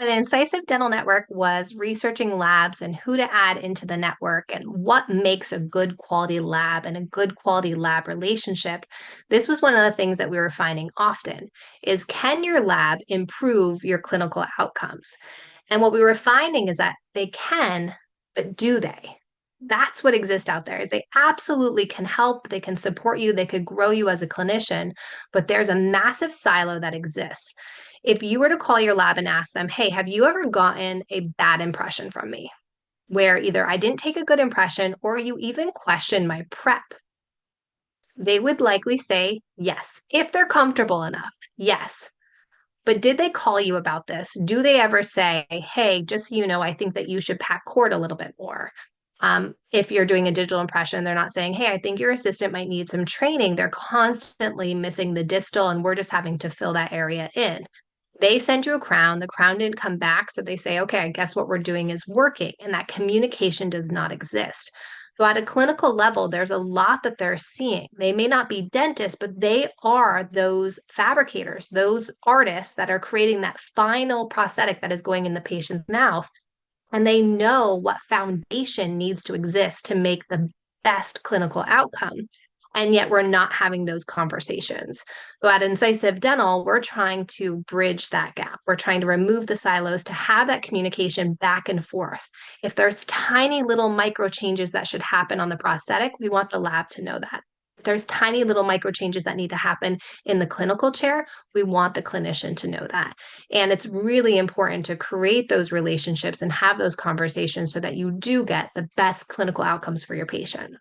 The Incisive Dental Network was researching labs and who to add into the network and what makes a good quality lab and a good quality lab relationship. This was one of the things that we were finding often is can your lab improve your clinical outcomes? And what we were finding is that they can, but do they? That's what exists out there is they absolutely can help, they can support you, they could grow you as a clinician, but there's a massive silo that exists. If you were to call your lab and ask them, hey, have you ever gotten a bad impression from me? Where either I didn't take a good impression or you even question my prep, they would likely say yes, if they're comfortable enough. Yes. But did they call you about this? Do they ever say, hey, just so you know, I think that you should pack cord a little bit more? If you're doing a digital impression, they're not saying, hey, I think your assistant might need some training. They're constantly missing the distal, and we're just having to fill that area in. They send you a crown, the crown didn't come back. So they say, okay, I guess what we're doing is working. And that communication does not exist. So at a clinical level, there's a lot that they're seeing. They may not be dentists, but they are those fabricators, those artists that are creating that final prosthetic that is going in the patient's mouth. And they know what foundation needs to exist to make the best clinical outcome. And yet we're not having those conversations. So at Incisive Dental, we're trying to bridge that gap. We're trying to remove the silos to have that communication back and forth. If there's tiny little micro changes that should happen on the prosthetic, we want the lab to know that. If there's tiny little micro changes that need to happen in the clinical chair, we want the clinician to know that. And it's really important to create those relationships and have those conversations so that you do get the best clinical outcomes for your patient.